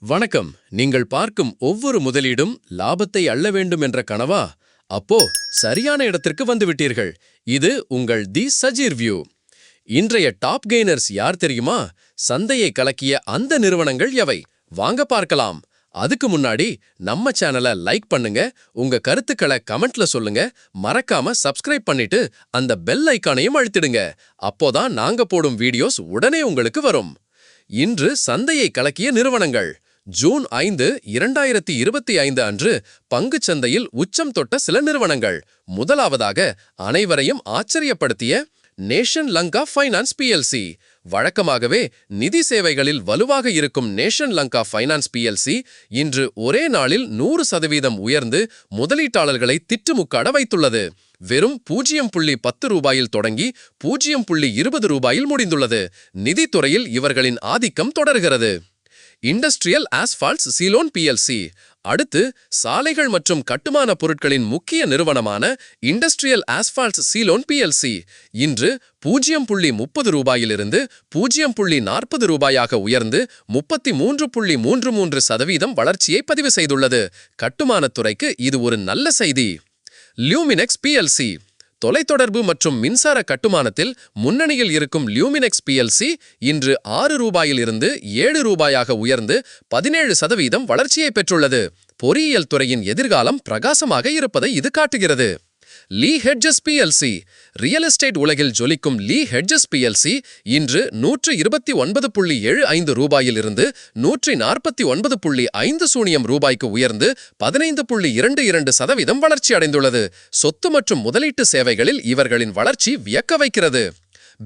வணக்கம். நீங்கள் பார்க்கும் ஒவ்வொரு முதலீடும் லாபத்தை அள்ள வேண்டும் என்ற கனவா? அப்போ சரியான இடத்திற்கு வந்துவிட்டீர்கள். இது உங்கள் தி சஜீர் வியூ. இன்றைய டாப் கெய்னர்ஸ் யார் தெரியுமா? சந்தையை கலக்கிய அந்த நிறுவனங்கள் எவை? வாங்க பார்க்கலாம். அதுக்கு முன்னாடி நம்ம சேனலை லைக் பண்ணுங்க, உங்க கருத்துக்களை கமெண்ட்ல சொல்லுங்க, மறக்காம சப்ஸ்கிரைப் பண்ணிட்டு அந்த பெல் ஐகானையும் அழுத்திடுங்க. அப்போதான் நாங்க போடும் வீடியோஸ் உடனே உங்களுக்கு வரும். இன்று சந்தையை கலக்கிய நிறுவனங்கள். ஜூன் 5, 2025 அன்று பங்குச் சந்தையில் உச்சம் தொட்ட சில நிறுவனங்கள். முதலாவதாக அனைவரையும் ஆச்சரியப்படுத்திய நேஷன் லங்கா ஃபைனான்ஸ் பிஎல்சி. வழக்கமாகவே நிதி சேவைகளில் வலுவாக இருக்கும் நேஷன் லங்கா ஃபைனான்ஸ் பிஎல்சி இன்று ஒரே நாளில் 100% உயர்ந்து முதலீட்டாளர்களை திட்டுமுக்காட வைத்துள்ளது. வெறும் 0.10 ரூபாயில் தொடங்கி 0.20 ரூபாயில் முடிந்துள்ளது. நிதித்துறையில் இவர்களின் ஆதிக்கம் தொடர்கிறது. Industrial asphalts Ceylon PLC. அடுத்து சாலைகள் மற்றும் கட்டுமான பொருட்களின் முக்கிய நிறுவனமான இண்டஸ்ட்ரியல் ஆஸ்பால்ட்ஸ் சீலோன் பிஎல்சி இன்று 0.30 ரூபாயிலிருந்து 0.40 ரூபாயாக உயர்ந்து 33.33% வளர்ச்சியை பதிவு செய்துள்ளது. கட்டுமானத்துறைக்கு இது ஒரு நல்ல செய்தி. லியூமினெக்ஸ் பிஎல்சி. தொலைத்தொடர்பு மற்றும் மின்சார கட்டுமானத்தில் முன்னணியில் இருக்கும் லியூமினெக்ஸ் பிஎல்சி இன்று 6 ரூபாயிலிருந்து 7 ரூபாயாக உயர்ந்து 17% வளர்ச்சியை பெற்றுள்ளது. பொறியியல் துறையின் எதிர்காலம் பிரகாசமாக இருப்பதை இது காட்டுகிறது. லீ ஹெட்ஜஸ் பிஎல்சி. ரியல் எஸ்டேட் உலகில் ஜொலிக்கும் லீ ஹெட்ஜஸ் பிஎல்சி இன்று 129.75 ரூபாயிலிருந்து 149.50 ரூபாய்க்கு உயர்ந்து 15.22% வளர்ச்சி அடைந்துள்ளது. சொத்து மற்றும் முதலீட்டு சேவைகளில் இவர்களின் வளர்ச்சி வியக்க வைக்கிறது.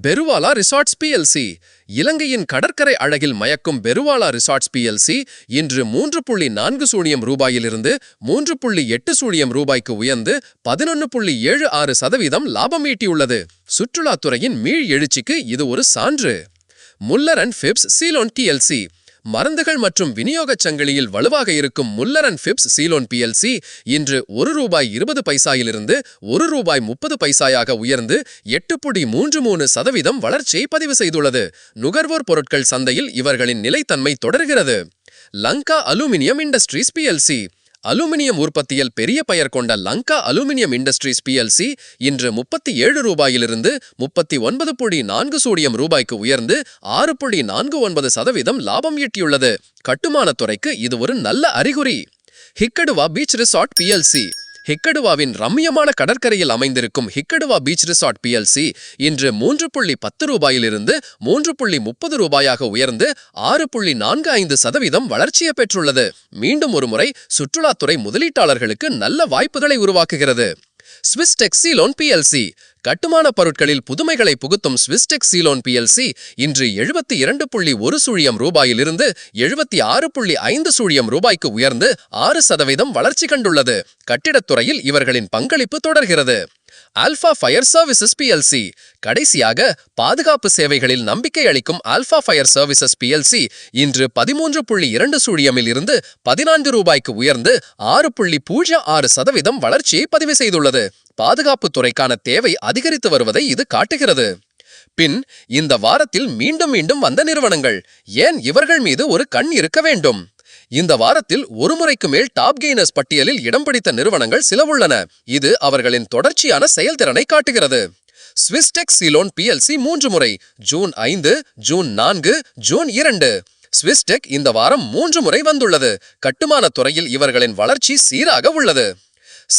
பெருவாலா ரிசார்ட்ஸ் பிஎல்சி. இலங்கையின் கடற்கரை அழகில் மயக்கும் பெருவாலா ரிசார்ட்ஸ் பிஎல்சி இன்று 3.40 ரூபாயிலிருந்து 3.80 ரூபாய்க்கு உயர்ந்து 11.76% லாபம் ஈட்டியுள்ளது. சுற்றுலாத்துறையின் மீள் எழுச்சிக்கு இது ஒரு சான்று. Muller and Phipps Ceylon PLC. மருந்துகள் மற்றும் விநியோகச் சங்கிலியில் வலுவாக இருக்கும் Muller and Phipps Ceylon PLC இன்று 1 ரூபாய் 20 பைசாயிலிருந்து 1 ரூபாய் 30 பைசாயாக உயர்ந்து 8.33% வளர்ச்சியை பதிவு செய்துள்ளது. நுகர்வோர் பொருட்கள் சந்தையில் இவர்களின் நிலைத்தன்மை தொடர்கிறது. Lanka aluminium industries PLC. Aluminium உற்பத்தியில் பெரிய பெயர் கொண்ட லங்கா அலுமினியம் இண்டஸ்ட்ரீஸ் பிஎல்சி இன்று 37 ரூபாயிலிருந்து 39.40 ரூபாய்க்கு உயர்ந்து 6.49% லாபம் ஈட்டியுள்ளது. கட்டுமானத்துறைக்கு இது ஒரு நல்ல அறிகுறி. Hikkaduwa beach resort PLC. ஹிக்கடுவாவின் ரம்மியமான கடற்கரையில் அமைந்திருக்கும் ஹிக்கடுவா பீச் ரிசார்ட் பிஎல்சி இன்று 3.10 ரூபாயிலிருந்து 3.30 ரூபாயாக உயர்ந்து 6.45% வளர்ச்சியை பெற்றுள்ளது. மீண்டும் ஒருமுறை சுற்றுலாத்துறை முதலீட்டாளர்களுக்கு நல்ல வாய்ப்புகளை உருவாக்குகிறது. ஸ்விஸ்டெக் சீலோன் பிஎல்சி. கட்டுமான பொருட்களில் புதுமைகளை புகுத்தும் ஸ்விஸ்டெக் சீலோன் பிஎல்சி இன்று 72.1 ரூபாயிலிருந்து 76.5 ரூபாய்க்கு உயர்ந்து 6% வளர்ச்சி கண்டுள்ளது. கட்டிடத்துறையில் இவர்களின் பங்களிப்பு தொடர்கிறது. Alpha fire services PLC. கடைசியாக பாதுகாப்பு சேவைகளில் நம்பிக்கை அளிக்கும் ஆல்பா ஃபயர் சர்வீசஸ் பிஎல்சி இன்று 13.20 இருந்து 14 ரூபாய்க்கு உயர்ந்து 6.06% வளர்ச்சியை பதிவு செய்துள்ளது. பாதுகாப்பு துறைக்கான தேவை அதிகரித்து வருவதை இது காட்டுகிறது. பின் இந்த வாரத்தில் மீண்டும் மீண்டும் வந்த நிறுவனங்கள். ஏன் இவர்கள் மீது ஒரு கண் இருக்க வேண்டும்? இந்த வாரத்தில் ஒரு முறைக்கு மேல் டாப் கெய்னர்ஸ் பட்டியலில் இடம் பிடித்த நிறுவனங்கள் சில உள்ளன. இது அவர்களின் தொடர்ச்சியான செயல்திறனை காட்டுகிறது. ஸ்விஸ்டெக் சீலோன் பிஎல்சி 3 முறை. June 5, June 4, June 2. ஸ்விஸ்டெக் இந்த வாரம் 3 முறை வந்துள்ளது. கட்டுமான துறையில் இவர்களின் வளர்ச்சி சீராக உள்ளது.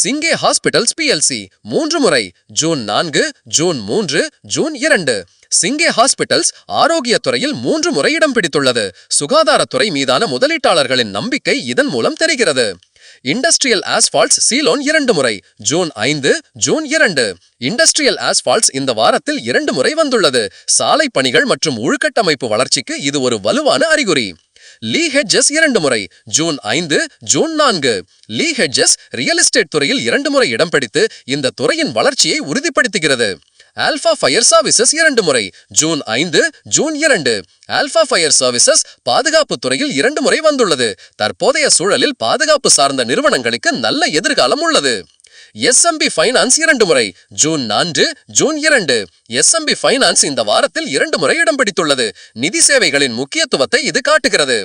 சிங்கே ஹாஸ்பிட்டல்ஸ் பிஎல்சி 3 முறை. June 4, June 3, June 2. சிங்கே ஹாஸ்பிட்டல்ஸ் ஆரோக்கிய துறையில் 3 முறை இடம் பிடித்துள்ளது. சுகாதாரத்துறை மீதான முதலீட்டாளர்களின் நம்பிக்கை இதன் மூலம் தெரிகிறது. இண்டஸ்ட்ரியல் ஆஸ்பால்ட்ஸ் சீலோன் 2 முறை. June 5, June 2. இண்டஸ்ட்ரியல் ஆஸ்பால்ட்ஸ் இந்த வாரத்தில் 2 முறை வந்துள்ளது. சாலை பணிகள் மற்றும் உள்கட்டமைப்பு வளர்ச்சிக்கு இது ஒரு வலுவான அறிகுறி. லீ ஹெட்ஜஸ் 2 முறை. June 5, June 4. லீ ஹெட்ஜஸ் ரியல் எஸ்டேட் துறையில் 2 முறை இடம் பிடித்து இந்த துறையின் வளர்ச்சியை உறுதிப்படுத்துகிறது. ஆல்பா ஃபயர் சர்வீசஸ் 2 முறை. June 5, June 2. Alpha fire services பாதுகாப்பு துறையில் 2 முறை வந்துள்ளது. தற்போதைய சூழலில் பாதுகாப்பு சார்ந்த நிறுவனங்களுக்கு நல்ல எதிர்காலம் உள்ளது. எஸ்எம்பி ஃபைனான்ஸ் 2 முறை. June 4, June 2. எஸ்எம்பி ஃபைனான்ஸ் இந்த வாரத்தில் 2 முறை இடம் பிடித்துள்ளது. நிதி சேவைகளின் முக்கியத்துவத்தை இது காட்டுகிறது.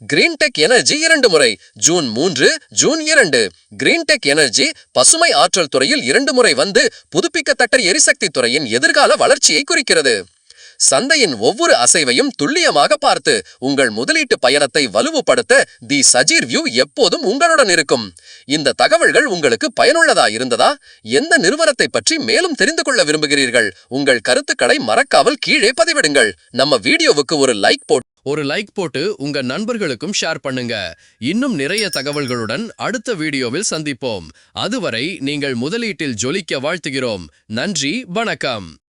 கிரீன் டெக் எனர்ஜி 2 முறை June 3, June 2. Green tech energy பசுமை ஆற்றல் துறையில் 2 முறை வந்து புதுப்பிக்கத்தக்க எரிசக்தி துறையின் எதிர்கால வளர்ச்சியை குறிக்கிறது. சந்தையின் ஒவ்வொரு அசைவையும் துல்லியமாக பார்த்து உங்கள் முதலீட்டு பயணத்தை வலுவுபடுத்த தி சஜீர் வியூ எப்போதும் உங்களுடன் இருக்கும். இந்த தகவல்கள் உங்களுக்கு பயனுள்ளதா இருந்ததா? எந்த நிறுவனத்தை பற்றி மேலும் தெரிந்து கொள்ள விரும்புகிறீர்கள்? உங்கள் கருத்துக்களை மறக்காமல் கீழே பதிவிடுங்கள். நம்ம வீடியோவுக்கு ஒரு லைக் போட்டு உங்க நண்பர்களுக்கும் ஷேர் பண்ணுங்க. இன்னும் நிறைய தகவல்களுடன் அடுத்த வீடியோவில் சந்திப்போம். அதுவரை நீங்கள் முதலீட்டில் ஜொலிக்க வாழ்த்துகிறோம். நன்றி, வணக்கம்.